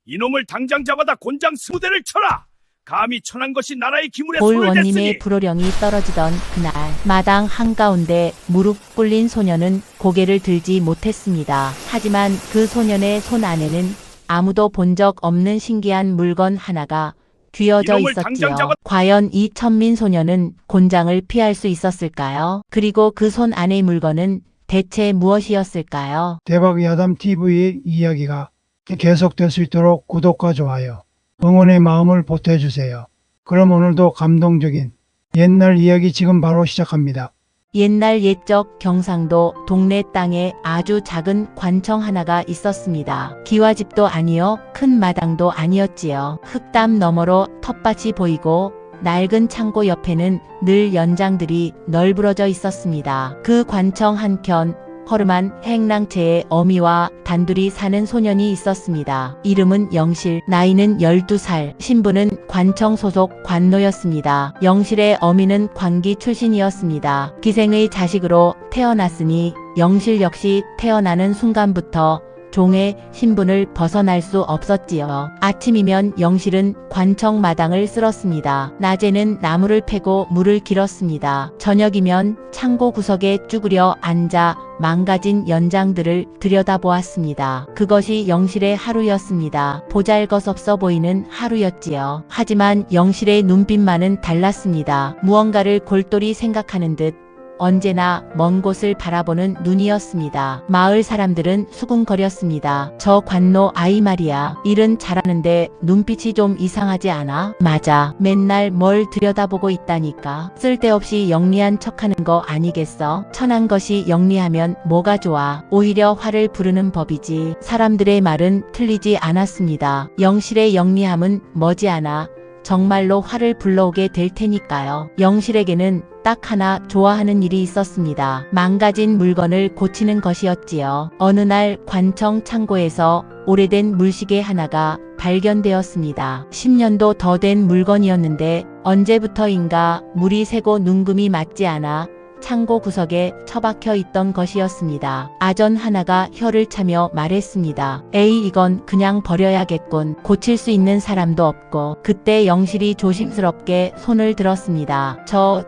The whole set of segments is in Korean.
이놈을 당장 잡아다 곤장 20대를 쳐라. 감히 천한 것이 나라의 기물에 볼 손을 원님의 댔으니 불호령이 떨어지던 그날 마당 한가운데 무릎 꿇린 소년은 고개를 들지 못했습니다. 하지만 그 소년의 손 안에는 아무도 본 적 없는 신기한 물건 하나가 쥐어져 이놈을 당장 있었지요. 잡아- 과연 이 천민 소년은 곤장을 피할 수 있었을까요? 그리고 그 손 안의 물건은 대체 무엇이었을까요? 대박 야담 TV의 이야기가 계속될 수 있도록 구독과 좋아요, 응원의 마음을 보태주세요. 그럼 오늘도 감동적인 옛날 이야기 지금 바로 시작합니다. 옛날 옛적 경상도 동네 땅에 아주 작은 관청 하나가 있었습니다. 기와집도 아니요, 큰 마당도 아니었지요. 흙담 너머로 텃밭이 보이고 낡은 창고 옆에는 늘 연장들이 널브러져 있었습니다. 그 관청 한켠 허름한 행랑채에 어미와 단둘이 사는 소년이 있었습니다. 이름은 영실, 나이는 12살, 신분은 관청 소속 관노였습니다. 영실의 어미는 관기 출신이었습니다. 기생의 자식으로 태어났으니 영실 역시 태어나는 순간부터 종의 신분을 벗어날 수 없었지요. 아침이면 영실은 관청 마당을 쓸었습니다. 낮에는 나무를 패고 물을 길었습니다. 저녁이면 창고 구석에 쭈그려 앉아 망가진 연장들을 들여다보았습니다. 그것이 영실의 하루였습니다. 보잘것없어 보이는 하루였지요. 하지만 영실의 눈빛만은 달랐습니다. 무언가를 골똘히 생각하는 듯 언제나 먼 곳을 바라보는 눈이었습니다. 마을 사람들은 수군거렸습니다. 저 관노 아이 말이야. 일은 잘하는데 눈빛이 좀 이상하지 않아? 맞아. 맨날 뭘 들여다보고 있다니까. 쓸데없이 영리한 척하는 거 아니겠어? 천한 것이 영리하면 뭐가 좋아. 오히려 화를 부르는 법이지. 사람들의 말은 틀리지 않았습니다. 영실의 영리함은 머지않아 정말로 화를 불러오게 될 테니까요. 영실에게는 딱 하나 좋아하는 일이 있었습니다. 망가진 물건을 고치는 것이었지요. 어느 날 관청 창고에서 오래된 물시계 하나가 발견되었습니다. 10년도 더 된 물건이었는데 언제부터인가 물이 새고 눈금이 맞지 않아 창고 구석에 처박혀 있던 것이었습니다. 아전 하나가 혀를 차며 말했습니다. 에이, 이건 그냥 버려야겠군. 고칠 수 있는 사람도 없고. 그때 영실이 조심스럽게 손을 들었습니다.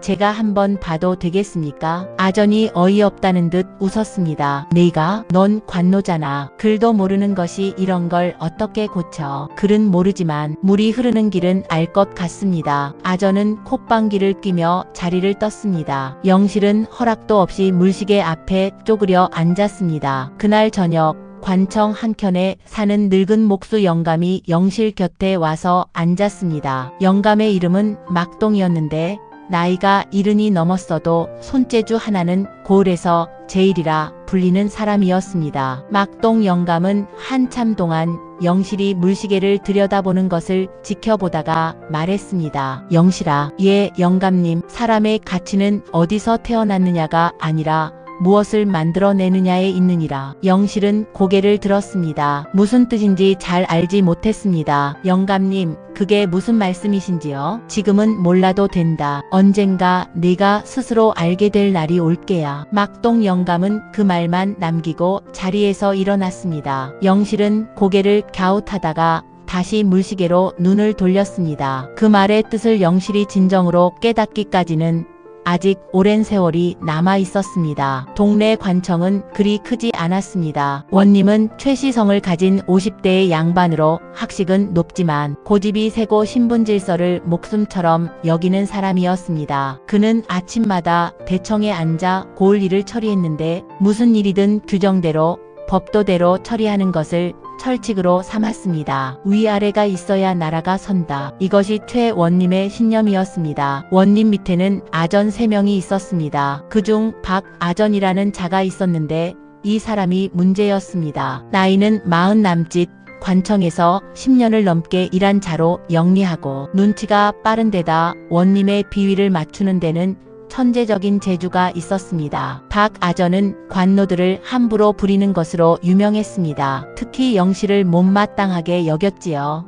제가 한번 봐도 되겠습니까? 아전이 어이없다는 듯 웃었습니다. 네가? 넌 관노잖아. 글도 모르는 것이 이런 걸 어떻게 고쳐. 글은 모르지만 물이 흐르는 길은 알 것 같습니다. 아전은 콧방귀를 뀌며 자리를 떴습니다. 영실은 허락도 없이 물시계 앞에 쪼그려 앉았습니다. 그날 저녁 관청 한켠에 사는 늙은 목수 영감이 영실 곁에 와서 앉았습니다. 영감의 이름은 막동이었는데 나이가 70이 넘었어도 손재주 하나는 고을에서 제일이라 불리는 사람이었습니다. 막동 영감은 한참 동안 영실이 물시계를 들여다보는 것을 지켜보다가 말했습니다. 영실아, 예, 영감님, 사람의 가치는 어디서 태어났느냐가 아니라 무엇을 만들어내느냐에 있느니라. 영실은 고개를 들었습니다. 무슨 뜻인지 잘 알지 못했습니다. 영감님, 그게 무슨 말씀이신지요? 지금은 몰라도 된다. 언젠가 네가 스스로 알게 될 날이 올 게야. 막동 영감은 그 말만 남기고 자리에서 일어났습니다. 영실은 고개를 갸웃하다가 다시 물시계로 눈을 돌렸습니다. 그 말의 뜻을 영실이 진정으로 깨닫기까지는 아직 오랜 세월이 남아 있었습니다. 동네 관청은 그리 크지 않았습니다. 원님은 최시성을 가진 50대의 양반으로 학식은 높지만 고집이 세고 신분질서를 목숨처럼 여기는 사람이었습니다. 그는 아침마다 대청에 앉아 고을 일을 처리했는데 무슨 일이든 규정대로 법도대로 처리하는 것을 철칙으로 삼았습니다. 위아래가 있어야 나라가 선다. 이것이 최 원님의 신념이었습니다. 원님 밑에는 아전 3명이 있었습니다. 그중 박아전이라는 자가 있었는데 이 사람이 문제였습니다. 나이는 40 남짓, 관청에서 10년을 넘게 일한 자로 영리하고 눈치가 빠른 데다 원님의 비위를 맞추는 데는 천재적인 재주가 있었습니다. 박아전은 관노들을 함부로 부리는 것으로 유명했습니다. 특히 영실을 못마땅하게 여겼지요.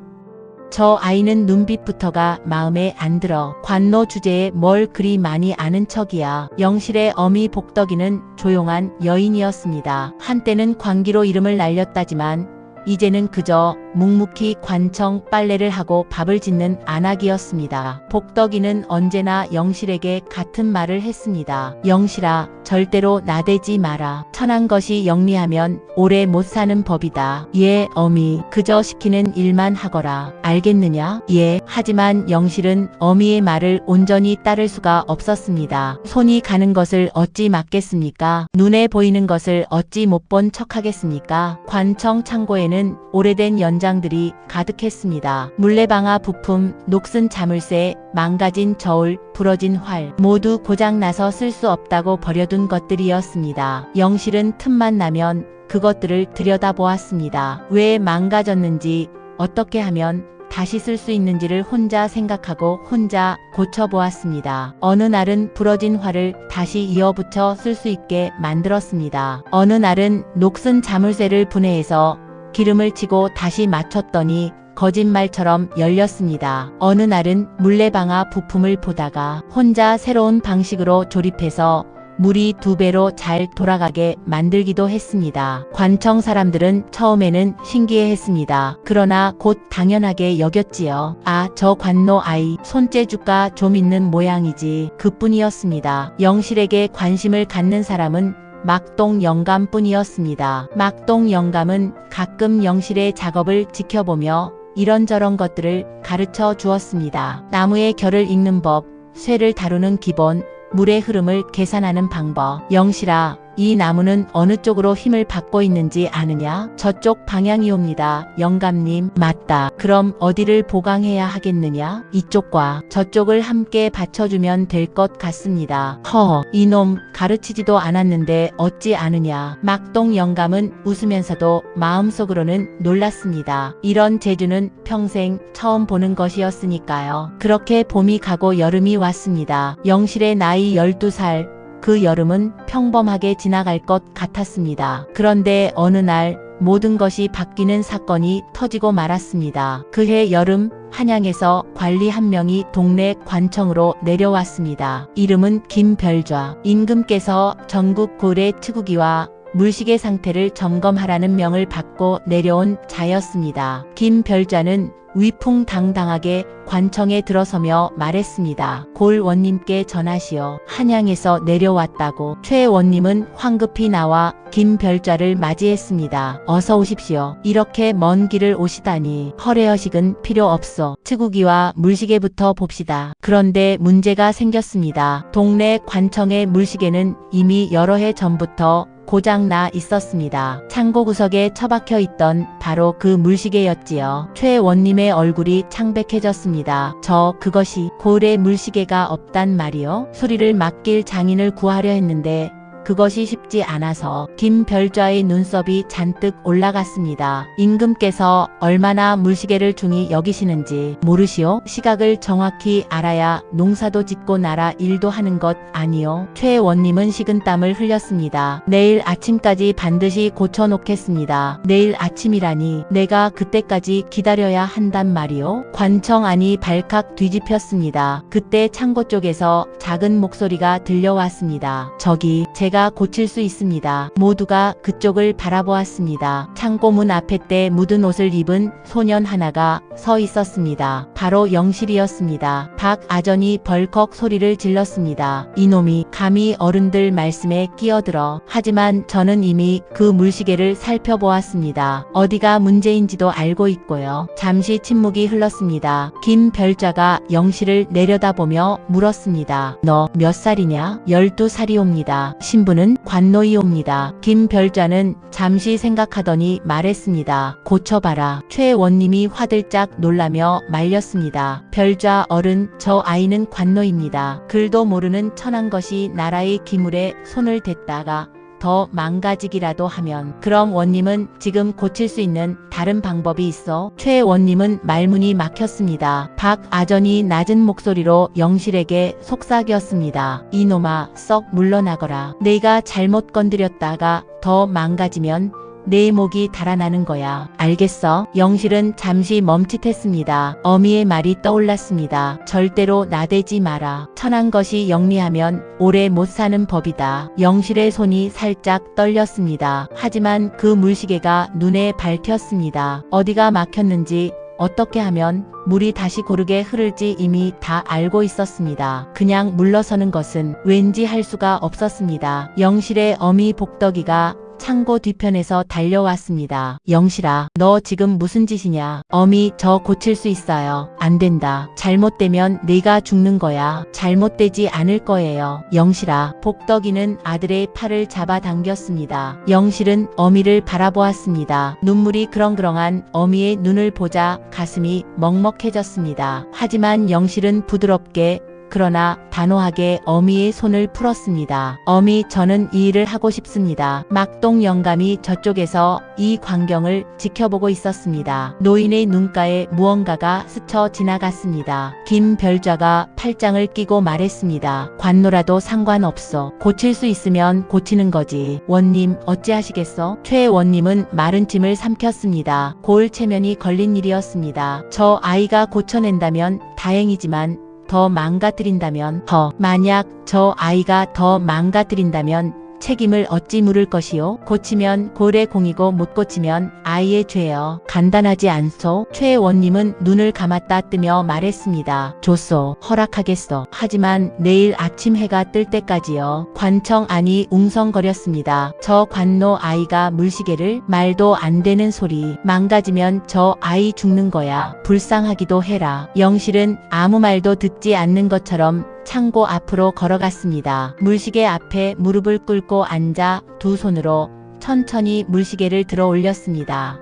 저 아이는 눈빛부터가 마음에 안 들어. 관노 주제에 뭘 그리 많이 아는 척이야. 영실의 어미 복덕이는 조용한 여인이었습니다. 한때는 관기로 이름을 날렸다지만 이제는 그저 묵묵히 관청 빨래를 하고 밥을 짓는 안악이었습니다. 복덕이는 언제나 영실에게 같은 말을 했습니다. 영실아, 절대로 나대지 마라. 천한 것이 영리하면 오래 못 사는 법이다. 예, 어미. 그저 시키는 일만 하거라. 알겠느냐? 예. 하지만 영실은 어미의 말을 온전히 따를 수가 없었습니다. 손이 가는 것을 어찌 막겠습니까? 눈에 보이는 것을 어찌 못 본 척하겠습니까? 관청 창고에는 오래된 연장들이 가득했습니다. 물레방아 부품, 녹슨 자물쇠, 망가진 저울, 부러진 활, 모두 고장나서 쓸 수 없다고 버려둔 것들이었습니다. 영실은 틈만 나면 그것들을 들여다보았습니다. 왜 망가졌는지, 어떻게 하면 다시 쓸 수 있는지를 혼자 생각하고 혼자 고쳐보았습니다. 어느 날은 부러진 활을 다시 이어붙여 쓸 수 있게 만들었습니다. 어느 날은 녹슨 자물쇠를 분해해서 기름을 치고 다시 맞췄더니 거짓말처럼 열렸습니다. 어느 날은 물레방아 부품을 보다가 혼자 새로운 방식으로 조립해서 물이 2배로 잘 돌아가게 만들기도 했습니다. 관청 사람들은 처음에는 신기해했습니다. 그러나 곧 당연하게 여겼지요. 아, 저 관노 아이, 손재주가 좀 있는 모양이지. 그뿐이었습니다. 영실에게 관심을 갖는 사람은 막동 영감뿐이었습니다. 막동 영감은 가끔 영실의 작업을 지켜보며 이런저런 것들을 가르쳐 주었습니다. 나무의 결을 읽는 법, 쇠를 다루는 기본, 물의 흐름을 계산하는 방법. 영실아, 이 나무는 어느 쪽으로 힘을 받고 있는지 아느냐? 저쪽 방향이옵니다. 영감님, 맞다. 그럼 어디를 보강해야 하겠느냐? 이쪽과 저쪽을 함께 받쳐주면 될 것 같습니다. 허, 이놈 가르치지도 않았는데 어찌 아느냐? 막동 영감은 웃으면서도 마음속으로는 놀랐습니다. 이런 재주는 평생 처음 보는 것이었으니까요. 그렇게 봄이 가고 여름이 왔습니다. 영실의 나이 12살, 그 여름은 평범하게 지나갈 것 같았습니다. 그런데 어느 날 모든 것이 바뀌는 사건이 터지고 말았습니다. 그해 여름, 한양에서 관리 한 명이 동네 관청으로 내려왔습니다. 이름은 김별좌. 임금께서 전국 고래 치구기와 물시계 상태를 점검하라는 명을 받고 내려온 자였습니다. 김별좌는 위풍당당하게 관청에 들어서며 말했습니다. 골 원님께 전하시어. 한양에서 내려왔다고. 최 원님은 황급히 나와 김별좌를 맞이했습니다. 어서 오십시오. 이렇게 먼 길을 오시다니. 허례허식은 필요 없어. 치구기와 물시계부터 봅시다. 그런데 문제가 생겼습니다. 동네 관청의 물시계는 이미 여러 해 전부터 고장나 있었습니다. 창고 구석에 처박혀 있던 바로 그 물시계였지요. 최 원님의 얼굴이 창백해졌습니다. 그것이 고래 물시계가 없단 말이요? 소리를 맡길 장인을 구하려 했는데 그것이 쉽지 않아서 김별좌의 눈썹이 잔뜩 올라갔습니다. 임금께서 얼마나 물시계를 중히 여기시는지 모르시오? 시각을 정확히 알아야 농사도 짓고 나라 일도 하는 것 아니요? 최 원님은 식은땀을 흘렸습니다. 내일 아침까지 반드시 고쳐놓겠습니다. 내일 아침이라니 내가 그때까지 기다려야 한단 말이오? 관청 안이 발칵 뒤집혔습니다. 그때 창고 쪽에서 작은 목소리가 들려왔습니다. 저기 제가 고칠 수 있습니다. 모두가 그쪽을 바라보았습니다. 창고문 앞에 때 묻은 옷을 입은 소년 하나가 서 있었습니다. 바로 영실이었습니다. 박아전이 벌컥 소리를 질렀습니다. 이놈이 감히 어른들 말씀에 끼어들어. 하지만 저는 이미 그 물시계를 살펴보았습니다. 어디가 문제인지도 알고 있고요. 잠시 침묵이 흘렀습니다. 김별좌가 영실을 내려다보며 물었습니다. 너 몇 살이냐? 12살이옵니다. 신부는 관노이옵니다. 김별좌는 잠시 생각하더니 말했습니다. 고쳐봐라. 최 원님이 화들짝 놀라며 말렸습니다. 별좌 어른, 저 아이는 관노입니다. 글도 모르는 천한 것이 나라의 기물에 손을 댔다가 더 망가지기라도 하면 그럼 원님은 지금 고칠 수 있는 다른 방법이 있어? 최 원님은 말문이 막혔습니다. 박아전이 낮은 목소리로 영실에게 속삭였습니다. 이놈아, 썩 물러나거라. 내가 잘못 건드렸다가 더 망가지면 내 목이 달아나는 거야. 알겠어? 영실은 잠시 멈칫했습니다. 어미의 말이 떠올랐습니다. 절대로 나대지 마라. 천한 것이 영리하면 오래 못 사는 법이다. 영실의 손이 살짝 떨렸습니다. 하지만 그 물시계가 눈에 밟혔습니다. 어디가 막혔는지, 어떻게 하면 물이 다시 고르게 흐를지 이미 다 알고 있었습니다. 그냥 물러서는 것은 왠지 할 수가 없었습니다. 영실의 어미 복덕이가 창고 뒤편에서 달려왔습니다. 영실아, 너 지금 무슨 짓이냐? 어미, 저 고칠 수 있어요. 안 된다. 잘못되면 네가 죽는 거야. 잘못되지 않을 거예요. 영실아. 복덕이는 아들의 팔을 잡아당겼습니다. 영실은 어미를 바라보았습니다. 눈물이 그렁그렁한 어미의 눈을 보자 가슴이 먹먹해졌습니다. 하지만 영실은 부드럽게 그러나 단호하게 어미의 손을 풀었습니다. 어미, 저는 이 일을 하고 싶습니다. 막동 영감이 저쪽에서 이 광경을 지켜보고 있었습니다. 노인의 눈가에 무언가가 스쳐 지나갔습니다. 김별좌가 팔짱을 끼고 말했습니다. 관노라도 상관없어. 고칠 수 있으면 고치는 거지. 원님, 어찌하시겠어? 최원님은 마른 침을 삼켰습니다. 골 체면이 걸린 일이었습니다. 저 아이가 고쳐낸다면 다행이지만 더 망가뜨린다면, 만약 저 아이가 더 망가뜨린다면 책임을 어찌 물을 것이요? 고치면 골의 공이고 못 고치면 아이의 죄여. 간단하지 않소? 최원님은 눈을 감았다 뜨며 말했습니다. 좋소. 허락하겠소. 하지만 내일 아침 해가 뜰 때까지요. 관청 안이 웅성거렸습니다. 저 관노 아이가 물시계를? 말도 안 되는 소리. 망가지면 저 아이 죽는 거야. 불쌍하기도 해라. 영실은 아무 말도 듣지 않는 것처럼 창고 앞으로 걸어갔습니다. 물시계 앞에 무릎을 꿇고 앉아 두 손으로 천천히 물시계를 들어 올렸습니다.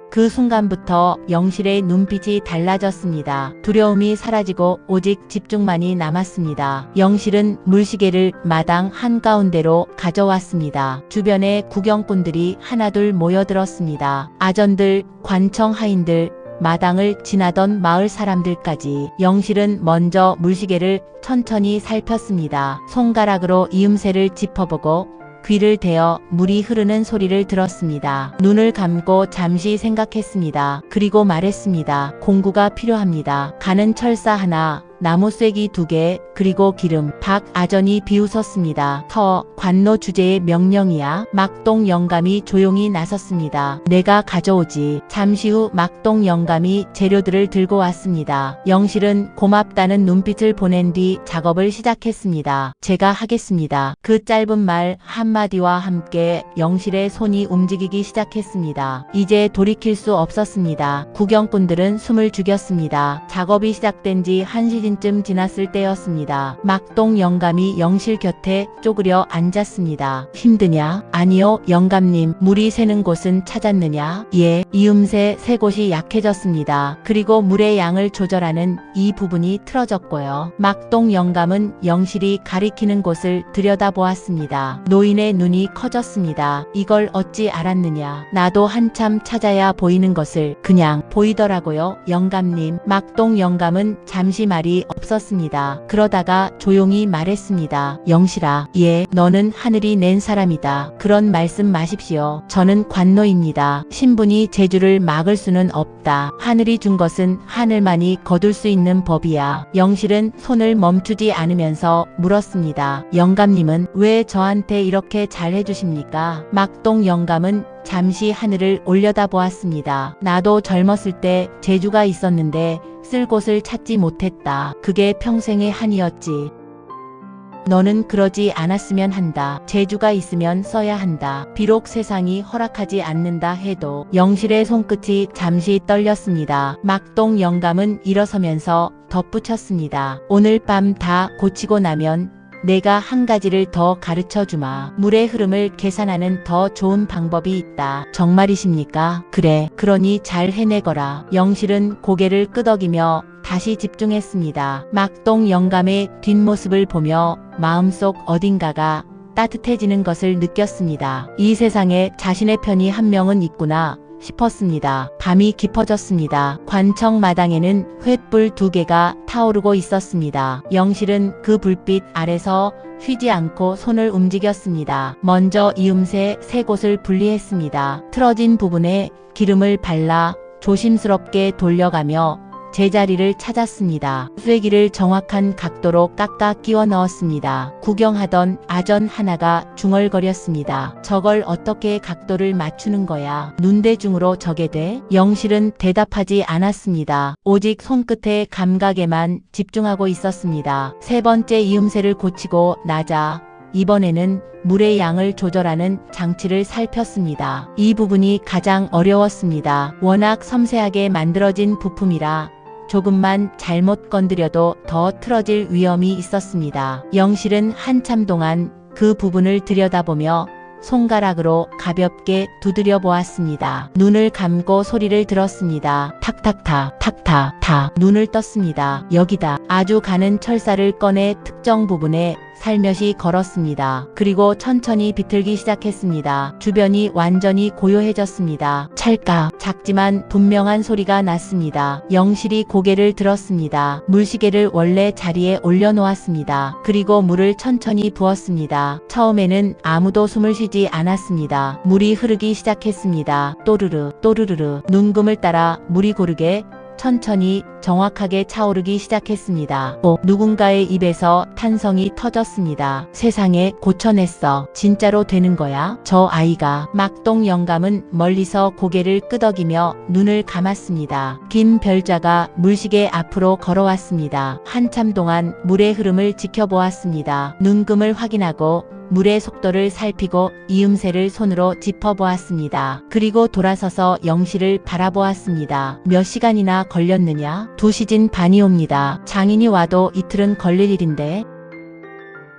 그 순간부터 영실의 눈빛이 달라졌습니다. 두려움이 사라지고 오직 집중만이 남았습니다. 영실은 물시계를 마당 한가운데로 가져왔습니다. 주변에 구경꾼들이 하나둘 모여들었습니다. 아전들, 관청 하인들, 마당을 지나던 마을 사람들까지. 영실은 먼저 물시계를 천천히 살폈습니다. 손가락으로 이음새를 짚어보고 귀를 대어 물이 흐르는 소리를 들었습니다. 눈을 감고 잠시 생각했습니다. 그리고 말했습니다. 공구가 필요합니다. 가는 철사 하나, 나무 쐐기 2개, 그리고 기름. 박아전이 비웃었습니다. 관노 주제의 명령이야. 막동 영감이 조용히 나섰습니다. 내가 가져오지. 잠시 후 막동 영감이 재료들을 들고 왔습니다. 영실은 고맙다는 눈빛을 보낸 뒤 작업을 시작했습니다. 제가 하겠습니다. 그 짧은 말 한마디와 함께 영실의 손이 움직이기 시작했습니다. 이제 돌이킬 수 없었습니다. 구경꾼들은 숨을 죽였습니다. 작업이 시작된 지 1시쯤 지났을 때였습니다. 막동 영감이 영실 곁에 쪼그려 앉았습니다. 힘드냐? 아니요, 영감님. 물이 새는 곳은 찾았느냐? 예, 이음새 새 곳이 약해졌습니다. 그리고 물의 양을 조절하는 이 부분이 틀어졌고요. 막동 영감은 영실이 가리키는 곳을 들여다보았습니다. 노인의 눈이 커졌습니다. 이걸 어찌 알았느냐? 나도 한참 찾아야 보이는 것을 그냥 보이더라고요, 영감님. 막동 영감은 잠시 말이 없었습니다. 그러다가 조용히 말했습니다. 영실아, 예, 너는 하늘이 낸 사람이다. 그런 말씀 마십시오. 저는 관노입니다. 신분이 재주를 막을 수는 없다. 하늘이 준 것은 하늘만이 거둘 수 있는 법이야. 영실은 손을 멈추지 않으면서 물었습니다. 영감님은 왜 저한테 이렇게 잘 해주십니까? 막동 영감은 잠시 하늘을 올려다보았습니다. 나도 젊었을 때 재주가 있었는데 쓸 곳을 찾지 못했다. 그게 평생의 한이었지. 너는 그러지 않았으면 한다. 재주가 있으면 써야 한다. 비록 세상이 허락하지 않는다 해도. 영실의 손끝이 잠시 떨렸습니다. 막동 영감은 일어서면서 덧붙였습니다. 오늘 밤 다 고치고 나면 내가 한 가지를 더 가르쳐주마. 물의 흐름을 계산하는 더 좋은 방법이 있다. 정말이십니까? 그래. 그러니 잘 해내거라. 영실은 고개를 끄덕이며 다시 집중했습니다. 막동 영감의 뒷모습을 보며 마음속 어딘가가 따뜻해지는 것을 느꼈습니다. 이 세상에 자신의 편이 한 명은 있구나. 싶었습니다. 밤이 깊어졌습니다. 관청 마당에는 횃불 2개가 타오르고 있었습니다. 영실은 그 불빛 아래서 쉬지 않고 손을 움직였습니다. 먼저 이음새 3곳을 분리했습니다. 틀어진 부분에 기름을 발라 조심스럽게 돌려가며 제자리를 찾았습니다. 쐐기를 정확한 각도로 깎아 끼워 넣었습니다. 구경하던 아전 하나가 중얼거렸습니다. 저걸 어떻게 각도를 맞추는 거야? 눈대중으로 저게 돼? 영실은 대답하지 않았습니다. 오직 손끝의 감각에만 집중하고 있었습니다. 3번째 이음새를 고치고 나자 이번에는 물의 양을 조절하는 장치를 살폈습니다. 이 부분이 가장 어려웠습니다. 워낙 섬세하게 만들어진 부품이라 조금만 잘못 건드려도 더 틀어질 위험이 있었습니다. 영실은 한참 동안 그 부분을 들여다보며 손가락으로 가볍게 두드려 보았습니다. 눈을 감고 소리를 들었습니다. 탁탁탁 탁탁탁. 눈을 떴습니다. 여기다. 아주 가는 철사를 꺼내 특정 부분에 살며시 걸었습니다. 그리고 천천히 비틀기 시작했습니다. 주변이 완전히 고요해졌습니다. 찰칵. 작지만 분명한 소리가 났습니다. 영실이 고개를 들었습니다. 물시계를 원래 자리에 올려놓았습니다. 그리고 물을 천천히 부었습니다. 처음에는 아무도 숨을 쉬지 않았습니다. 물이 흐르기 시작했습니다. 또르르 또르르르. 눈금을 따라 물이 고르게 천천히 정확하게 차오르기 시작했습니다. 누군가의 입에서 탄성이 터졌습니다. 세상에 고쳐냈어. 진짜로 되는 거야? 저 아이가. 막동 영감은 멀리서 고개를 끄덕이며 눈을 감았습니다. 김별자가 물시계 앞으로 걸어왔습니다. 한참 동안 물의 흐름을 지켜보았습니다. 눈금을 확인하고 물의 속도를 살피고 이음새를 손으로 짚어보았습니다. 그리고 돌아서서 영실을 바라보았습니다. 몇 시간이나 걸렸느냐? 2시간 반이옵니다. 장인이 와도 이틀은 걸릴 일인데.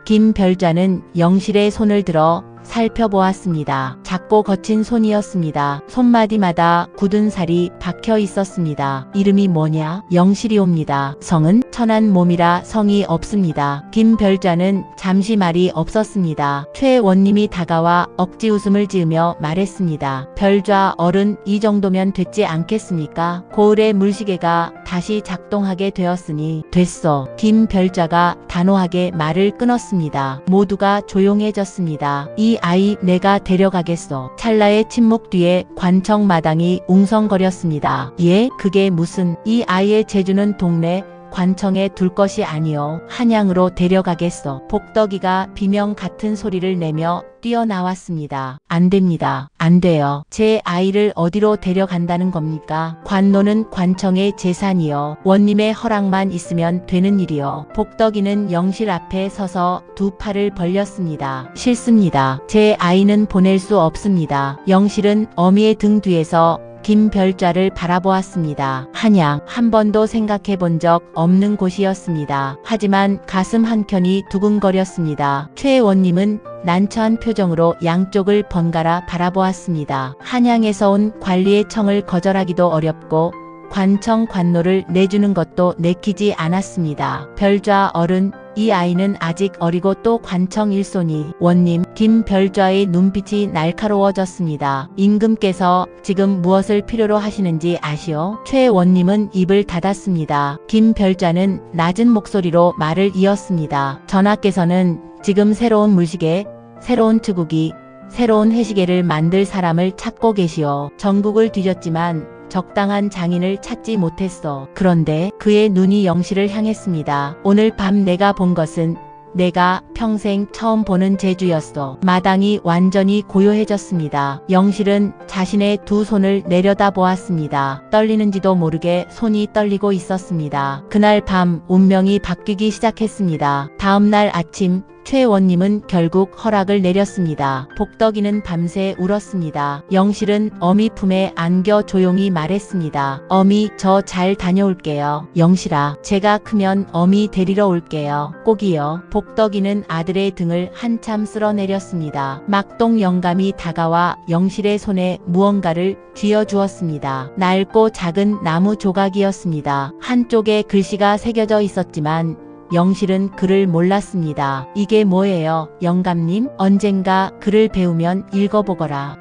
김별자는 영실의 손을 들어 살펴보았습니다. 작고 거친 손이었습니다. 손마디마다 굳은 살이 박혀 있었습니다. 이름이 뭐냐? 영실이옵니다. 성은? 천한 몸이라 성이 없습니다. 김별자는 잠시 말이 없었습니다. 최원님이 다가와 억지 웃음을 지으며 말했습니다. 별좌 어른, 이 정도면 됐지 않겠습니까? 고을의 물시계가 다시 작동하게 되었으니 됐어. 김별자가 단호하게 말을 끊었습니다. 모두가 조용해졌습니다. 이 아이 내가 데려가겠어. 찰나의 침묵 뒤에 관청 마당이 웅성거렸습니다. 예? 그게 무슨? 이 아이의 재주는 동네 관청에 둘 것이 아니오. 한양으로 데려가겠어. 복덕이가 비명 같은 소리를 내며 뛰어나왔습니다. 안 됩니다. 안 돼요. 제 아이를 어디로 데려간다는 겁니까? 관노는 관청의 재산이요. 원님의 허락만 있으면 되는 일이요. 복덕이는 영실 앞에 서서 2팔을 벌렸습니다. 싫습니다. 제 아이는 보낼 수 없습니다. 영실은 어미의 등 뒤에서 김별자를 바라보았습니다. 한양, 한 번도 생각해 본 적 없는 곳이었습니다. 하지만 가슴 한켠이 두근거렸습니다. 최원님은 난처한 표정으로 양쪽을 번갈아 바라보았습니다. 한양에서 온 관리의 청을 거절하기도 어렵고 관청 관노를 내주는 것도 내키지 않았습니다. 별좌 어른, 이 아이는 아직 어리고 또 관청 일손이. 원님, 김별좌의 눈빛이 날카로워졌습니다. 임금께서 지금 무엇을 필요로 하시는지 아시오? 최원님은 입을 닫았습니다. 김별좌는 낮은 목소리로 말을 이었습니다. 전하께서는 지금 새로운 물시계, 새로운 투국이, 새로운 해시계를 만들 사람을 찾고 계시오. 전국을 뒤졌지만 적당한 장인을 찾지 못했어. 그런데 그의 눈이 영실을 향했습니다. 오늘 밤 내가 본 것은 내가 평생 처음 보는 재주였어. 마당이 완전히 고요해졌습니다. 영실은 자신의 2 손을 내려다 보았습니다. 떨리는지도 모르게 손이 떨리고 있었습니다. 그날 밤 운명이 바뀌기 시작했습니다. 다음날 아침 최원님은 결국 허락을 내렸습니다. 복덕이는 밤새 울었습니다. 영실은 어미 품에 안겨 조용히 말했습니다. 어미, 저 잘 다녀올게요. 영실아, 제가 크면 어미 데리러 올게요. 꼭이요. 복덕이는 아들의 등을 한참 쓸어내렸습니다. 막동 영감이 다가와 영실의 손에 무언가를 쥐어주었습니다. 낡고 작은 나무 조각이었습니다. 한쪽에 글씨가 새겨져 있었지만 영실은 글을 몰랐습니다. 이게 뭐예요, 영감님? 언젠가 글을 배우면 읽어보거라.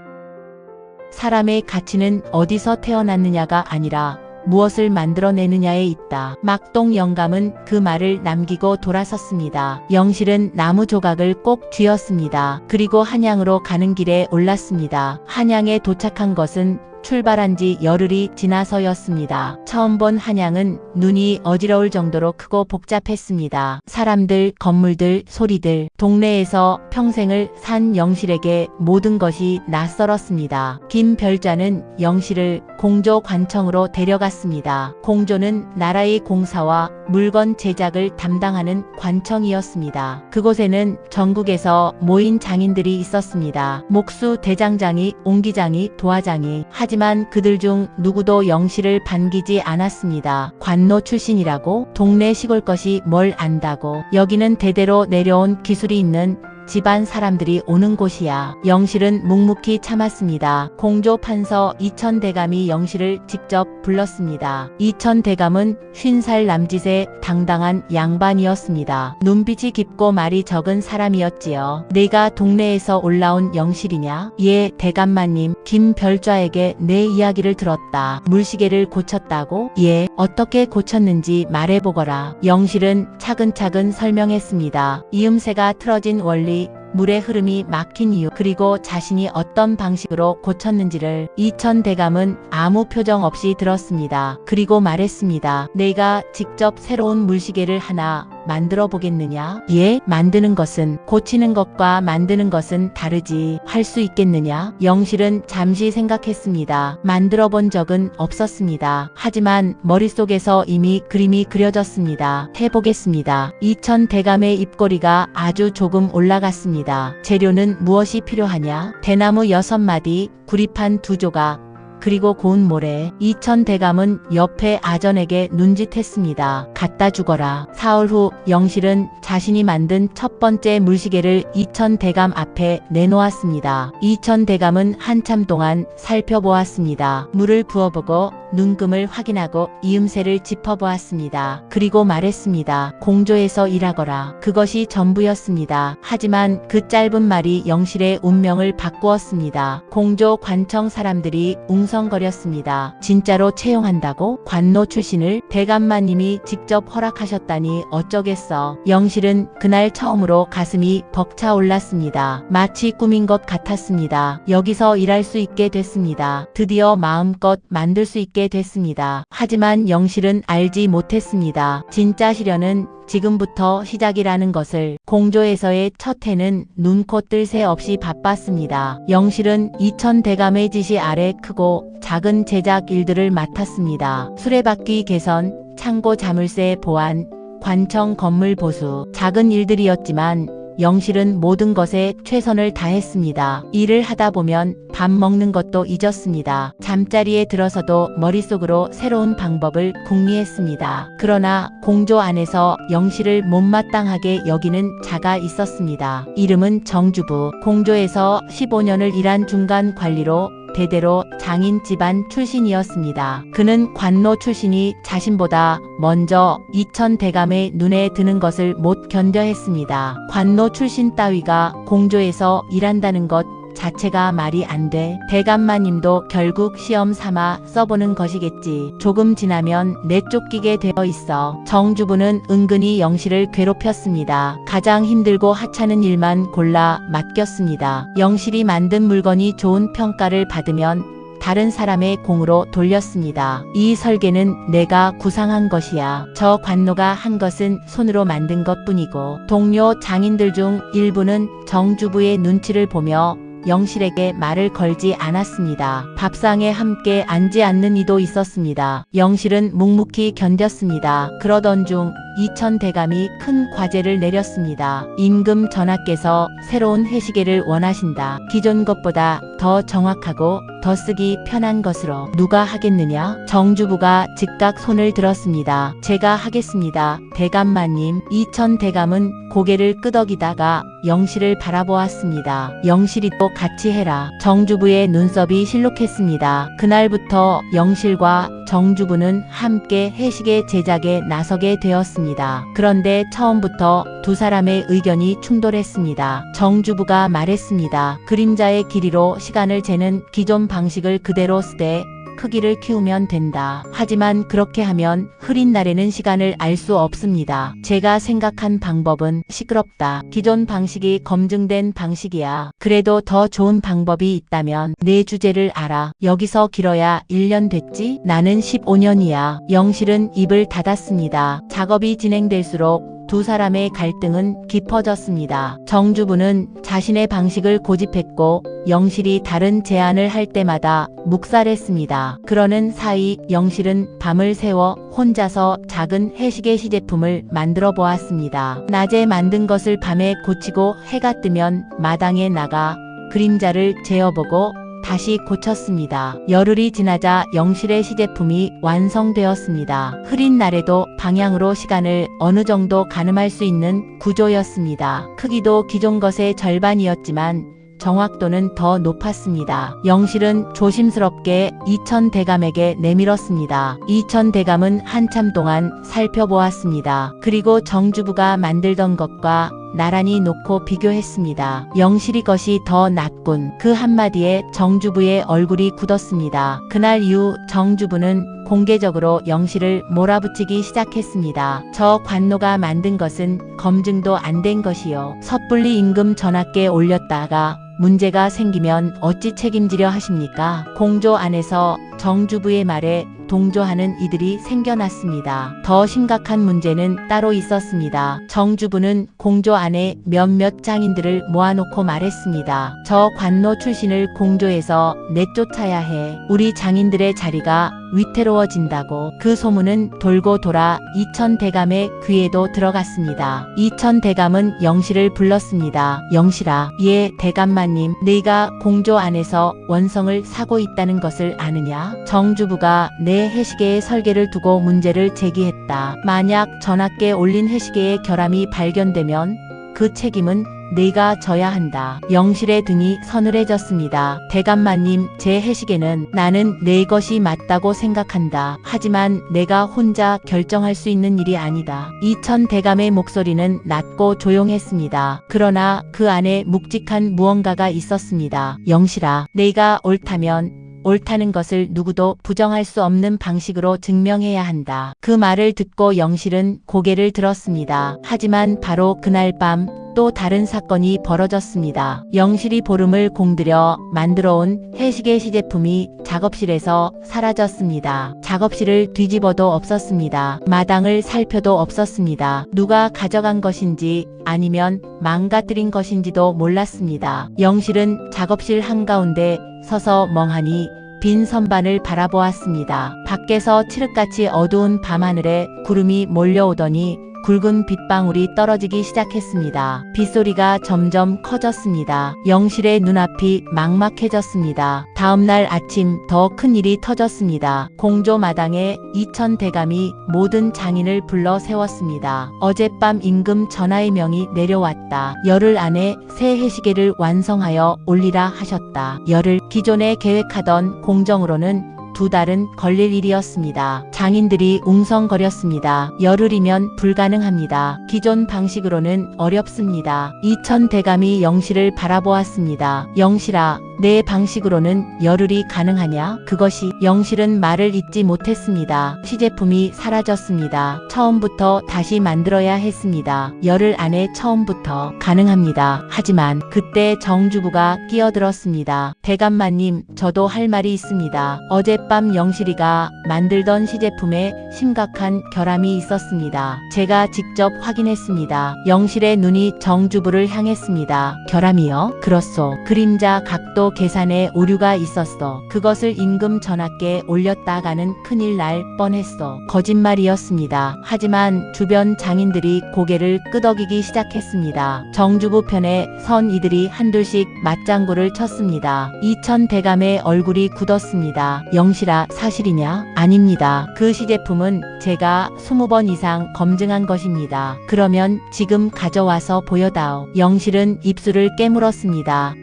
사람의 가치는 어디서 태어났느냐가 아니라 무엇을 만들어내느냐에 있다. 막동 영감은 그 말을 남기고 돌아섰습니다. 영실은 나무 조각을 꼭 쥐었습니다. 그리고 한양으로 가는 길에 올랐습니다. 한양에 도착한 것은 출발한 지 열흘이 지나서였습니다. 처음 본 한양은 눈이 어지러울 정도로 크고 복잡했습니다. 사람들, 건물들, 소리들, 동네에서 평생을 산 영실에게 모든 것이 낯설었습니다. 김별자는 영실을 공조 관청으로 데려갔습니다. 공조는 나라의 공사와 물건 제작을 담당하는 관청이었습니다. 그곳에는 전국에서 모인 장인들이 있었습니다. 목수 대장장이, 옹기장이, 도화장이. 하지만 그들 중 누구도 영실을 반기지 않았습니다. 관노 출신이라고? 동네 시골 것이 뭘 안다고? 여기는 대대로 내려온 기술이 있는 집안 사람들이 오는 곳이야. 영실은 묵묵히 참았습니다. 공조 판서 이천대감이 영실을 직접 불렀습니다. 이천대감은 50살 남짓의 당당한 양반이었습니다. 눈빛이 깊고 말이 적은 사람이었지요. 내가 동네에서 올라온 영실이냐? 예, 대감마님. 김별좌에게 내 이야기를 들었다. 물시계를 고쳤다고? 예, 어떻게 고쳤는지 말해보거라. 영실은 차근차근 설명했습니다. 이음새가 틀어진 원리, 물의 흐름이 막힌 이유, 그리고 자신이 어떤 방식으로 고쳤는지를. 이천대감은 아무 표정 없이 들었습니다. 그리고 말했습니다. 내가 직접 새로운 물시계를 하나 만들어 보겠느냐? 예, 만드는 것은, 고치는 것과 만드는 것은 다르지. 할 수 있겠느냐? 영실은 잠시 생각했습니다. 만들어 본 적은 없었습니다. 하지만 머릿속에서 이미 그림이 그려졌습니다. 해보겠습니다. 이천대감의 입꼬리가 아주 조금 올라갔습니다. 재료는 무엇이 필요하냐? 대나무 6마디, 구리판 2조각, 그리고 고운 모래. 이천대감은 옆에 아전에게 눈짓했습니다. 갖다 주거라. 사흘 후 영실은 자신이 만든 첫 번째 물시계를 이천대감 앞에 내놓았습니다. 이천대감은 한참 동안 살펴보았습니다. 물을 부어보고 눈금을 확인하고 이음새를 짚어보았습니다. 그리고 말했습니다. 공조에서 일하거라. 그것이 전부였습니다. 하지만 그 짧은 말이 영실의 운명을 바꾸었습니다. 공조 관청 사람들이 웅성거렸습니다. 진짜로 채용한다고? 관노 출신을? 대감마님이 직접 허락하셨다니 어쩌겠어. 영실은 그날 처음으로 가슴이 벅차올랐습니다. 마치 꿈인 것 같았습니다. 여기서 일할 수 있게 됐습니다. 드디어 마음껏 만들 수 있게 됐습니다. 하지만 영실은 알지 못했습니다. 진짜 시련은 지금부터 시작이라는 것을. 공조에서의 첫 해는 눈코 뜰 새 없이 바빴습니다. 영실은 이천대감의 지시 아래 크고 작은 제작 일들을 맡았습니다. 수레바퀴 개선, 창고 자물쇠 보안, 관청 건물 보수. 작은 일들이었지만 영실은 모든 것에 최선을 다했습니다. 일을 하다 보면 밥 먹는 것도 잊었습니다. 잠자리에 들어서도 머릿속으로 새로운 방법을 궁리했습니다. 그러나 공조 안에서 영실을 못마땅하게 여기는 자가 있었습니다. 이름은 정주부. 공조에서 15년을 일한 중간 관리로 대대로 장인 집안 출신이었습니다. 그는 관노 출신이 자신보다 먼저 이천대감의 눈에 드는 것을 못 견뎌 했습니다. 관노 출신 따위가 공조에서 일한다는 것 자체가 말이 안 돼. 대감마님도 결국 시험 삼아 써보는 것이겠지. 조금 지나면 내쫓기게 되어 있어. 정주부는 은근히 영실을 괴롭혔습니다. 가장 힘들고 하찮은 일만 골라 맡겼습니다. 영실이 만든 물건이 좋은 평가를 받으면 다른 사람의 공으로 돌렸습니다. 이 설계는 내가 구상한 것이야. 저 관노가 한 것은 손으로 만든 것뿐이고, 동료 장인들 중 일부는 정주부의 눈치를 보며 영실에게 말을 걸지 않았습니다. 밥상에 함께 앉지 않는 이도 있었습니다. 영실은 묵묵히 견뎠습니다. 그러던 중 이천대감이 큰 과제를 내렸습니다. 임금 전하께서 새로운 해시계를 원하신다. 기존 것보다 더 정확하고 더 쓰기 편한 것으로. 누가 하겠느냐? 정주부가 즉각 손을 들었습니다. 제가 하겠습니다. 대감마님. 이천대감은 고개를 끄덕이다가 영실을 바라보았습니다. 영실이 또 같이 해라. 정주부의 눈썹이 실룩했습니다. 그날부터 영실과 정주부는 함께 해시계 제작에 나서게 되었습니다. 그런데 처음부터 두 사람의 의견이 충돌했습니다. 정주부가 말했습니다. 그림자의 길이로 시간을 재는 기존 방식을 그대로 쓰되 크기를 키우면 된다. 하지만 그렇게 하면 흐린 날에는 시간을 알 수 없습니다. 제가 생각한 방법은 시끄럽다. 기존 방식이 검증된 방식이야. 그래도 더 좋은 방법이 있다면 내 주제를 알아. 여기서 길어야 1년 됐지? 나는 15년이야. 영실은 입을 닫았습니다. 작업이 진행될수록 두 사람의 갈등은 깊어졌습니다. 정주부는 자신의 방식을 고집했고 영실이 다른 제안을 할 때마다 묵살했습니다. 그러는 사이 영실은 밤을 새워 혼자서 작은 해시계 시제품을 만들어 보았습니다. 낮에 만든 것을 밤에 고치고 해가 뜨면 마당에 나가 그림자를 재어보고 다시 고쳤습니다. 열흘이 지나자 영실의 시제품이 완성되었습니다. 흐린 날에도 방향으로 시간을 어느 정도 가늠할 수 있는 구조였습니다. 크기도 기존 것의 절반이었지만 정확도는 더 높았습니다. 영실은 조심스럽게 이천대감에게 내밀었습니다. 이천대감은 한참 동안 살펴보았습니다. 그리고 정주부가 만들던 것과 나란히 놓고 비교했습니다. 영실이 것이 더 낫군. 그 한마디에 정주부의 얼굴이 굳었습니다. 그날 이후 정주부는 공개적으로 영실을 몰아붙이기 시작했습니다. 저 관노가 만든 것은 검증도 안 된 것이요. 섣불리 임금 전하께 올렸다가 문제가 생기면 어찌 책임지려 하십니까? 공조 안에서 정주부의 말에 동조하는 이들이 생겨났습니다. 더 심각한 문제는 따로 있었습니다. 정주부는 공조 안에 몇몇 장인들을 모아놓고 말했습니다. 저 관노 출신을 공조에서 내쫓아야 해. 우리 장인들의 자리가 위태로워진다고. 그 소문은 돌고 돌아 이천대감의 귀에도 들어갔습니다. 이천대감은 영실을 불렀습니다. 영실아, 예 대감마님, 네가 공조 안에서 원성을 사고 있다는 것을 아느냐? 정주부가 내 해시계의 설계를 두고 문제를 제기했다. 만약 전하께 올린 해시계의 결함이 발견되면 그 책임은 네가 져야 한다. 영실의 등이 서늘해졌습니다. 대감마님, 제 해시계는 나는 내 것이 맞다고 생각한다. 하지만 내가 혼자 결정할 수 있는 일이 아니다. 이천대감의 목소리는 낮고 조용했습니다. 그러나 그 안에 묵직한 무언가가 있었습니다. 영실아, 네가 옳다면 옳다는 것을 누구도 부정할 수 없는 방식으로 증명해야 한다. 그 말을 듣고 영실은 고개를 들었습니다. 하지만 바로 그날 밤 또 다른 사건이 벌어졌습니다. 영실이 보름을 공들여 만들어온 해시계 시제품이 작업실에서 사라졌습니다. 작업실을 뒤집어도 없었습니다. 마당을 살펴도 없었습니다. 누가 가져간 것인지 아니면 망가뜨린 것인지도 몰랐습니다. 영실은 작업실 한가운데 서서 멍하니 빈 선반을 바라보았습니다. 밖에서 칠흑같이 어두운 밤하늘에 구름이 몰려오더니 굵은 빗방울이 떨어지기 시작했습니다. 빗소리가 점점 커졌습니다. 영실의 눈앞이 막막해졌습니다. 다음날 아침 더 큰 일이 터졌습니다. 공조 마당에 이천대감이 모든 장인을 불러 세웠습니다. 어젯밤 임금 전하의 명이 내려왔다. 열흘 안에 새 해시계를 완성하여 올리라 하셨다. 열흘, 기존에 계획하던 공정으로는 2달은 걸릴 일이었습니다. 장인들이 웅성거렸습니다. 열흘이면 불가능합니다. 기존 방식으로는 어렵습니다. 이천대감이 영실을 바라보았습니다. 영실아, 내 방식으로는 열흘이 가능하냐? 그것이. 영실은 말을 잇지 못했습니다. 시제품이 사라졌습니다. 처음부터 다시 만들어야 했습니다. 열흘 안에 처음부터 가능합니다. 하지만 그때 정주부가 끼어들었습니다. 대감마님, 저도 할 말이 있습니다. 어젯밤 영실이가 만들던 시제품에 심각한 결함이 있었습니다. 제가 직접 확인했습니다. 영실의 눈이 정주부를 향했습니다. 결함이요? 그렇소. 그림자 각도 계산에 오류가 있었어. 그것을 임금 전하께 올렸다가는 큰일 날 뻔했어. 거짓말이었습니다. 하지만 주변 장인들이 고개를 끄덕이기 시작했습니다. 정주부 편에 선 이들이 한둘씩 맞장구를 쳤습니다. 이천대감의 얼굴이 굳었습니다. 영실아, 사실이냐? 아닙니다. 그 시제품은 제가 20번 이상 검증한 것입니다. 그러면 지금 가져와서 보여다오. 영실은 입술을 깨물었습니다.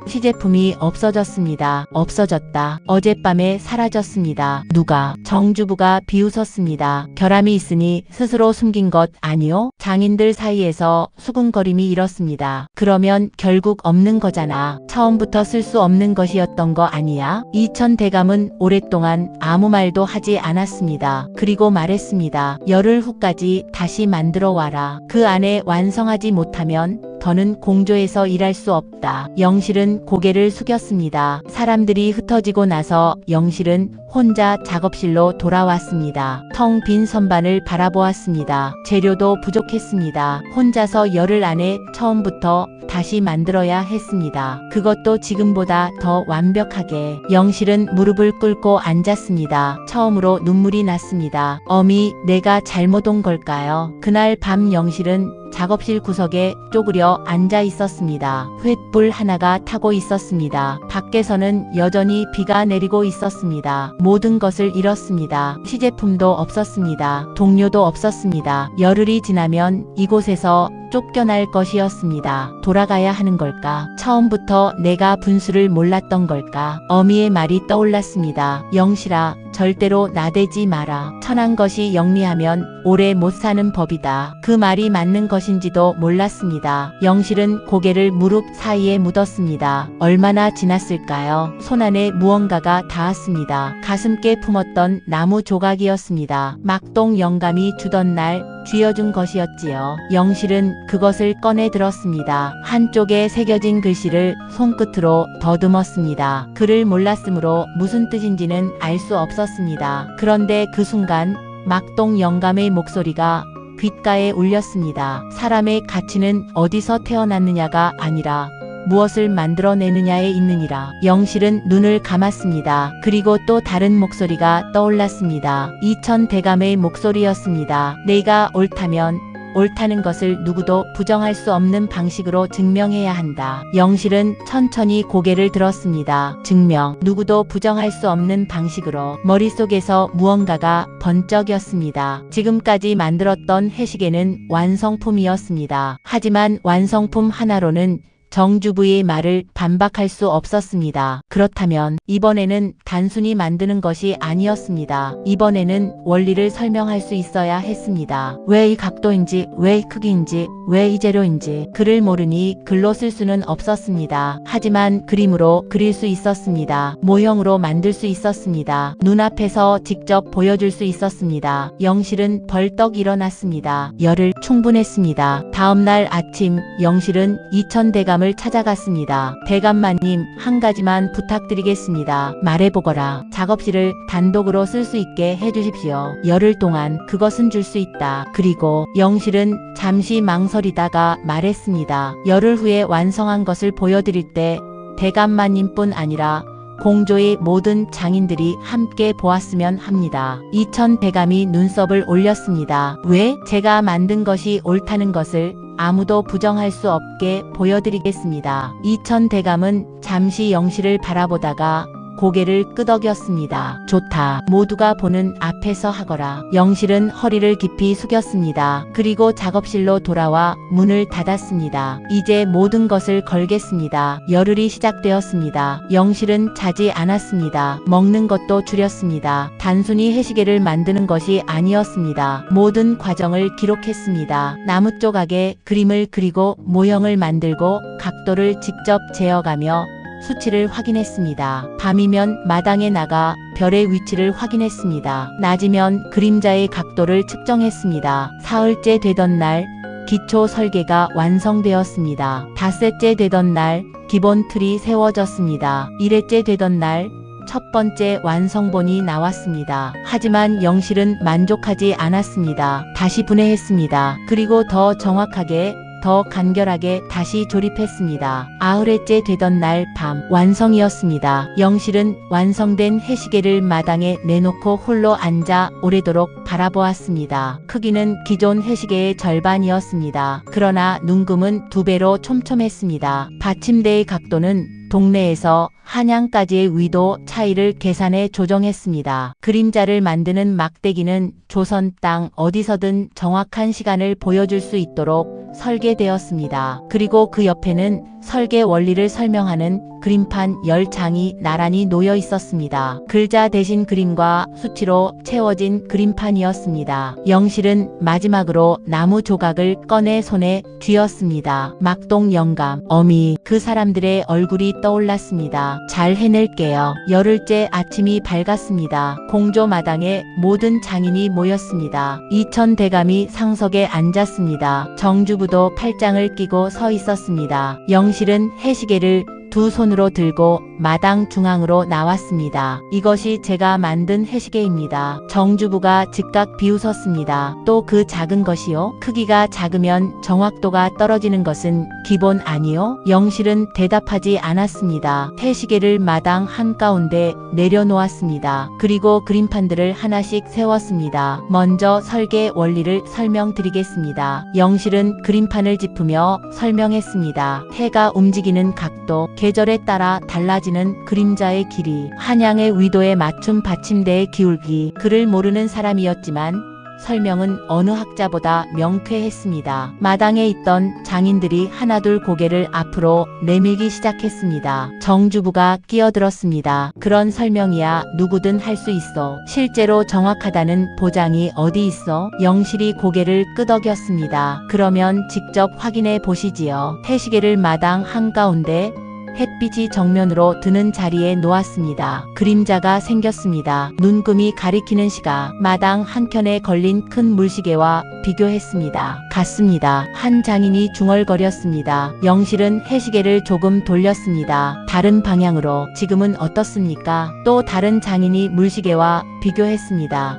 시제품이 없어졌습니다. 없어졌다. 어젯밤에 사라졌습니다. 누가? 정주부가 비웃었습니다. 결함이 있으니 스스로 숨긴 것 아니오? 장인들 사이에서 수군거림이 일었습니다. 그러면 결국 없는 거잖아. 처음부터 쓸 수 없는 것이었던 거 아니야? 이천대감은 오랫동안 아무 말도 하지 않았습니다. 그리고 말했습니다. 열흘 후까지 다시 만들어 와라. 그 안에 완성하지 못하면 더는 공조에서 일할 수 없다. 영실은 고개를 숙였습니다. 사람들이 흩어지고 나서 영실은 혼자 작업실로 돌아왔습니다. 텅 빈 선반을 바라보았습니다. 재료도 부족했습니다. 혼자서 열흘 안에 처음부터 다시 만들어야 했습니다. 그것도 지금보다 더 완벽하게. 영실은 무릎을 꿇고 앉았습니다. 처음으로 눈물이 났습니다. 어미, 내가 잘못 온 걸까요? 그날 밤 영실은 작업실 구석에 쪼그려 앉아 있었습니다. 횃불 하나가 타고 있었습니다. 밖에서는 여전히 비가 내리고 있었습니다. 모든 것을 잃었습니다. 시제품도 없었습니다. 동료도 없었습니다. 열흘이 지나면 이곳에서 쫓겨날 것이었습니다. 돌아가야 하는 걸까? 처음부터 내가 분수를 몰랐던 걸까? 어미의 말이 떠올랐습니다. 영실아, 절대로 나대지 마라. 천한 것이 영리하면 오래 못 사는 법이다. 그 말이 맞는 것인지도 몰랐습니다. 영실은 고개를 무릎 사이에 묻었습니다. 얼마나 지났을까요? 손안에 무언가가 닿았습니다. 가슴께 품었던 나무 조각이었습니다. 막동 영감이 주던 날 쥐어준 것이었지요. 영실은 그것을 꺼내 들었습니다. 한쪽에 새겨진 글씨를 손끝으로 더듬었습니다. 글을 몰랐으므로 무슨 뜻인지는 알 수 없었습니다. 그런데 그 순간 막동 영감의 목소리가 귓가에 울렸습니다. 사람의 가치는 어디서 태어났느냐가 아니라 무엇을 만들어내느냐에 있느니라. 영실은 눈을 감았습니다. 그리고 또 다른 목소리가 떠올랐습니다. 이천대감의 목소리였습니다. 내가 옳다면 옳다는 것을 누구도 부정할 수 없는 방식으로 증명해야 한다. 영실은 천천히 고개를 들었습니다. 증명. 누구도 부정할 수 없는 방식으로. 머릿속에서 무언가가 번쩍였습니다. 지금까지 만들었던 해시계는 완성품이었습니다. 하지만 완성품 하나로는 정주부의 말을 반박할 수 없었습니다. 그렇다면 이번에는 단순히 만드는 것이 아니었습니다. 이번에는 원리를 설명할 수 있어야 했습니다. 왜 이 각도인지, 왜 이 크기인지, 왜 이 재료인지. 글을 모르니 글로 쓸 수는 없었습니다. 하지만 그림으로 그릴 수 있었습니다. 모형으로 만들 수 있었습니다. 눈앞에서 직접 보여줄 수 있었습니다. 영실은 벌떡 일어났습니다. 열흘 충분했습니다. 다음날 아침 영실은 이천대감 을 찾아갔습니다. 대감마님, 한 가지만 부탁드리겠습니다. 말해보거라. 작업실을 단독으로 쓸 수 있게 해주십시오. 열흘 동안 그것은 줄 수 있다. 그리고 영실은 잠시 망설이다가 말했습니다. 열흘 후에 완성한 것을 보여드릴 때 대감마님뿐 아니라 공조의 모든 장인들이 함께 보았으면 합니다. 이천대감이 눈썹을 올렸습니다. 왜? 제가 만든 것이 옳다는 것을 아무도 부정할 수 없게 보여드리겠습니다. 이천대감은 잠시 영실을 바라보다가 고개를 끄덕였습니다. 좋다. 모두가 보는 앞에서 하거라. 영실은 허리를 깊이 숙였습니다. 그리고 작업실로 돌아와 문을 닫았습니다. 이제 모든 것을 걸겠습니다. 열흘이 시작되었습니다. 영실은 자지 않았습니다. 먹는 것도 줄였습니다. 단순히 해시계를 만드는 것이 아니었습니다. 모든 과정을 기록했습니다. 나무 조각에 그림을 그리고 모형을 만들고 각도를 직접 재어가며 수치를 확인했습니다. 밤이면 마당에 나가 별의 위치를 확인했습니다. 낮이면 그림자의 각도를 측정했습니다. 사흘째 되던 날 기초 설계가 완성되었습니다. 닷새째 되던 날 기본 틀이 세워졌습니다. 일회째 되던 날 첫 번째 완성본이 나왔습니다. 하지만 영실은 만족하지 않았습니다. 다시 분해했습니다. 그리고 더 정확하게 더 간결하게 다시 조립했습니다. 아흘째 되던 날 밤 완성이었습니다. 영실은 완성된 해시계를 마당에 내놓고 홀로 앉아 오래도록 바라보았습니다. 크기는 기존 해시계의 절반이었습니다. 그러나 눈금은 2배로 촘촘했습니다. 받침대의 각도는 동네에서 한양까지의 위도 차이를 계산해 조정했습니다. 그림자를 만드는 막대기는 조선 땅 어디서든 정확한 시간을 보여줄 수 있도록 설계되었습니다. 그리고 그 옆에는 설계 원리를 설명하는 그림판 10장이 나란히 놓여 있었습니다. 글자 대신 그림과 수치로 채워진 그림판이었습니다. 영실은 마지막으로 나무 조각을 꺼내 손에 쥐었습니다. 막동 영감, 어미, 그 사람들의 얼굴이 떠올랐습니다. 잘 해낼게요. 열흘째 아침이 밝았습니다. 공조 마당에 모든 장인이 모였습니다. 이천 대감이 상석에 앉았습니다. 정주부도 팔짱을 끼고 서 있었습니다. 영실은 해시계를 두 손으로 들고 마당 중앙으로 나왔습니다. 이것이 제가 만든 해시계입니다. 정주부가 즉각 비웃었습니다. 또 그 작은 것이요? 크기가 작으면 정확도가 떨어지는 것은 기본 아니요? 영실은 대답하지 않았습니다. 해시계를 마당 한가운데 내려놓았습니다. 그리고 그림판들을 하나씩 세웠습니다. 먼저 설계 원리를 설명드리겠습니다. 영실은 그림판을 짚으며 설명했습니다. 해가 움직이는 각도, 계절에 따라 달라지는 그림자의 길이, 한양의 위도에 맞춘 받침대의 기울기. 글을 모르는 사람이었지만 설명은 어느 학자보다 명쾌했습니다. 마당에 있던 장인들이 하나둘 고개를 앞으로 내밀기 시작했습니다. 정주부가 끼어들었습니다. 그런 설명이야 누구든 할 수 있어. 실제로 정확하다는 보장이 어디 있어? 영실이 고개를 끄덕였습니다. 그러면 직접 확인해 보시지요. 해시계를 마당 한가운데 햇빛이 정면으로 드는 자리에 놓았습니다. 그림자가 생겼습니다. 눈금이 가리키는 시가 마당 한켠에 걸린 큰 물시계와 비교했습니다. 같습니다. 한 장인이 중얼거렸습니다. 영실은 해시계를 조금 돌렸습니다. 다른 방향으로. 지금은 어떻습니까? 또 다른 장인이 물시계와 비교했습니다.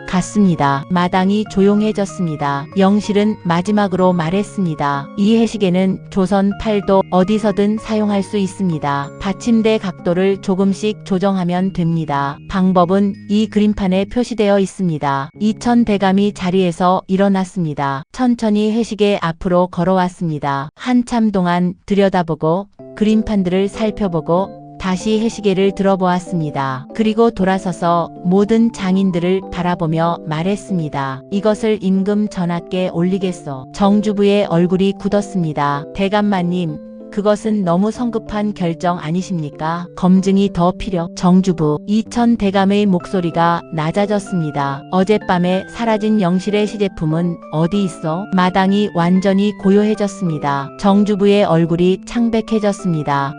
같습니다. 마당이 조용해졌습니다. 영실은 마지막으로 말했습니다. 이 해시계는 조선 8도 어디서든 사용할 수 있습니다. 받침대 각도를 조금씩 조정하면 됩니다. 방법은 이 그림판에 표시되어 있습니다. 이천 대감이 자리에서 일어났습니다. 천천히 해시계 앞으로 걸어왔습니다. 한참 동안 들여다보고 그림판들을 살펴보고 다시 해시계를 들어보았습니다. 그리고 돌아서서 모든 장인들을 바라보며 말했습니다. 이것을 임금 전하께 올리겠소. 정주부의 얼굴이 굳었습니다. 대감마님, 그것은 너무 성급한 결정 아니십니까? 검증이 더 필요. 정주부, 이천 대감의 목소리가 낮아졌습니다. 어젯밤에 사라진 영실의 시제품은 어디 있어? 마당이 완전히 고요해졌습니다. 정주부의 얼굴이 창백해졌습니다.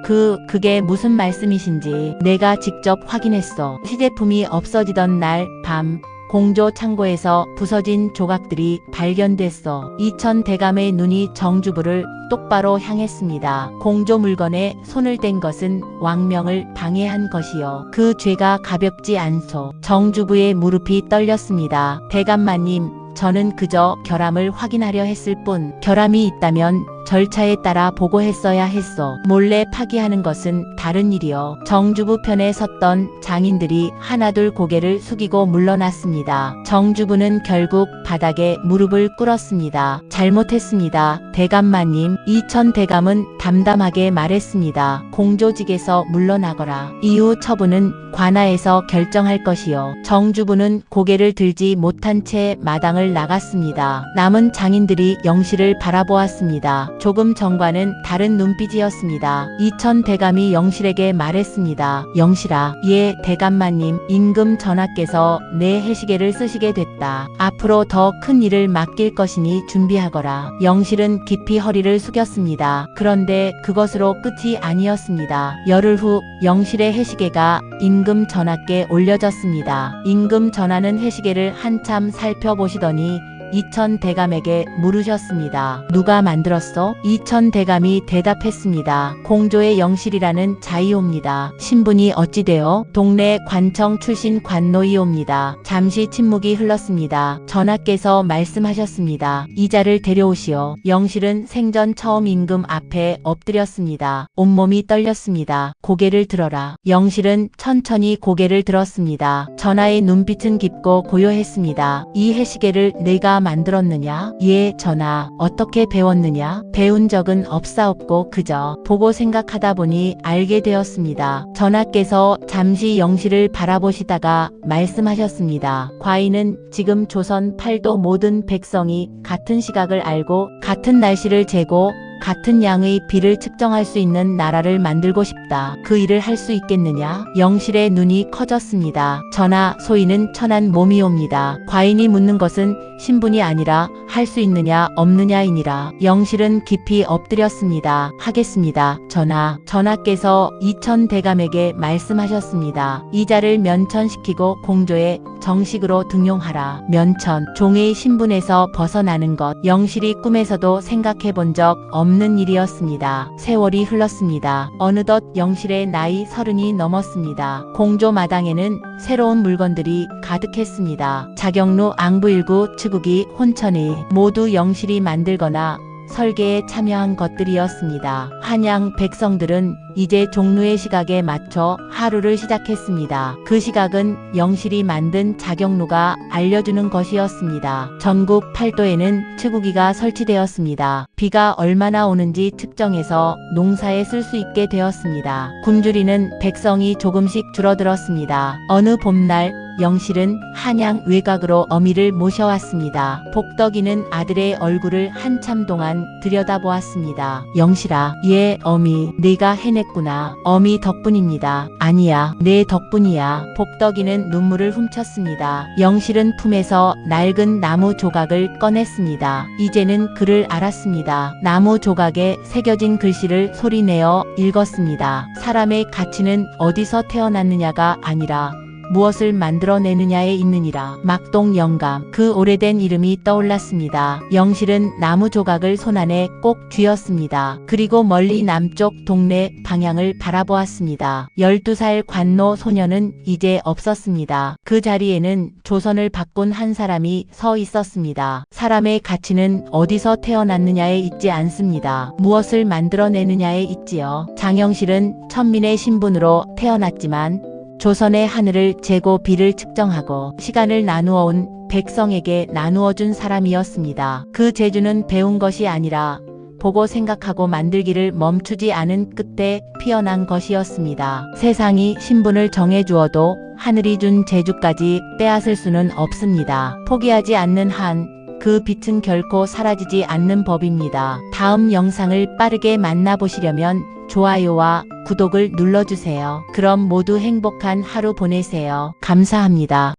그게 무슨 말씀이신지 내가 직접 확인했어. 시제품이 없어지던 날 밤 공조 창고에서 부서진 조각들이 발견됐어. 이천 대감의 눈이 정주부를 똑바로 향했습니다. 공조 물건에 손을 댄 것은 왕명을 방해한 것이요. 그 죄가 가볍지 않소. 정주부의 무릎이 떨렸습니다. 대감마님, 저는 그저 결함을 확인하려 했을 뿐. 결함이 있다면 절차에 따라 보고했어야 했어. 몰래 파기하는 것은 다른 일이요. 정주부 편에 섰던 장인들이 하나둘 고개를 숙이고 물러났습니다. 정주부는 결국 바닥에 무릎을 꿇었습니다. 잘못했습니다. 대감마님. 이천 대감은 담담하게 말했습니다. 공조직에서 물러나거라. 이후 처분은 관아에서 결정할 것이요. 정주부는 고개를 들지 못한 채 마당을 나갔습니다. 남은 장인들이 영실을 바라보았습니다. 조금 전과는 다른 눈빛이었습니다. 이천 대감이 영실에게 말했습니다. 영실아, 예, 대감마님, 임금 전하께서 내 해시계를 쓰시게 됐다. 앞으로 더 큰 일을 맡길 것이니 준비하거라. 영실은 깊이 허리를 숙였습니다. 그런데 그것으로 끝이 아니었습니다. 열흘 후 영실의 해시계가 임금 전하께 올려졌습니다. 임금 전하는 해시계를 한참 살펴보시더니 이천 대감에게 물으셨습니다. 누가 만들었어? 이천 대감이 대답했습니다. 공조의 영실이라는 자이옵니다. 신분이 어찌 되어? 동네 관청 출신 관노이옵니다. 잠시 침묵이 흘렀습니다. 전하께서 말씀하셨습니다. 이자를 데려오시오. 영실은 생전 처음 임금 앞에 엎드렸습니다. 온몸이 떨렸습니다. 고개를 들어라. 영실은 천천히 고개를 들었습니다. 전하의 눈빛은 깊고 고요했습니다. 이 해시계를 내가 만들었느냐? 예, 전하. 어떻게 배웠느냐? 배운 적은 없사옵고 그저 보고 생각하다 보니 알게 되었습니다. 전하께서 잠시 영실을 바라보시다가 말씀하셨습니다. 과인은 지금 조선 8도 모든 백성이 같은 시각을 알고 같은 날씨를 재고 같은 양의 비를 측정할 수 있는 나라를 만들고 싶다. 그 일을 할 수 있겠느냐? 영실의 눈이 커졌습니다. 전하, 소인은 천한 몸이옵니다. 과인이 묻는 것은 신분이 아니라 할 수 있느냐 없느냐이니라. 영실은 깊이 엎드렸습니다. 하겠습니다. 전하, 전하께서 이천 대감에게 말씀하셨습니다. 이자를 면천시키고 공조에 정식으로 등용하라. 면천, 종의 신분에서 벗어나는 것, 영실이 꿈에서도 생각해 본 적 없는 일이었습니다. 세월이 흘렀습니다. 어느덧 영실의 나이 30이 넘었습니다. 공조 마당에는 새로운 물건들이 가득했습니다. 자경루, 앙부일구, 치국이, 혼천이 모두 영실이 만들거나 설계에 참여한 것들이었습니다. 한양 백성들은 이제 종루의 시각에 맞춰 하루를 시작했습니다. 그 시각은 영실이 만든 자경루가 알려주는 것이었습니다. 전국 팔도에는 치구기가 설치되었습니다. 비가 얼마나 오는지 측정해서 농사에 쓸 수 있게 되었습니다. 굶주리는 백성이 조금씩 줄어들었습니다. 어느 봄날 영실은 한양 외곽으로 어미를 모셔왔습니다. 복덕이는 아들의 얼굴을 한참 동안 들여다보았습니다. 영실아, 예, 어미, 네가 해냈구나. 어미 덕분입니다. 아니야, 내 덕분이야. 복덕이는 눈물을 훔쳤습니다. 영실은 품에서 낡은 나무 조각을 꺼냈습니다. 이제는 글을 알았습니다. 나무 조각에 새겨진 글씨를 소리내어 읽었습니다. 사람의 가치는 어디서 태어났느냐가 아니라 무엇을 만들어내느냐에 있느니라. 막동 영감, 그 오래된 이름이 떠올랐습니다. 영실은 나무 조각을 손안에 꼭 쥐었습니다. 그리고 멀리 남쪽 동네 방향을 바라보았습니다. 12살 관노 소녀는 이제 없었습니다. 그 자리에는 조선을 바꾼 한 사람이 서 있었습니다. 사람의 가치는 어디서 태어났느냐에 있지 않습니다. 무엇을 만들어내느냐에 있지요. 장영실은 천민의 신분으로 태어났지만 조선의 하늘을 재고 비를 측정하고 시간을 나누어 온 백성에게 나누어 준 사람이었습니다. 그 재주는 배운 것이 아니라 보고 생각하고 만들기를 멈추지 않은 끝에 피어난 것이었습니다. 세상이 신분을 정해주어도 하늘이 준 재주까지 빼앗을 수는 없습니다. 포기하지 않는 한 그 빛은 결코 사라지지 않는 법입니다. 다음 영상을 빠르게 만나보시려면 좋아요와 구독을 눌러주세요. 그럼 모두 행복한 하루 보내세요. 감사합니다.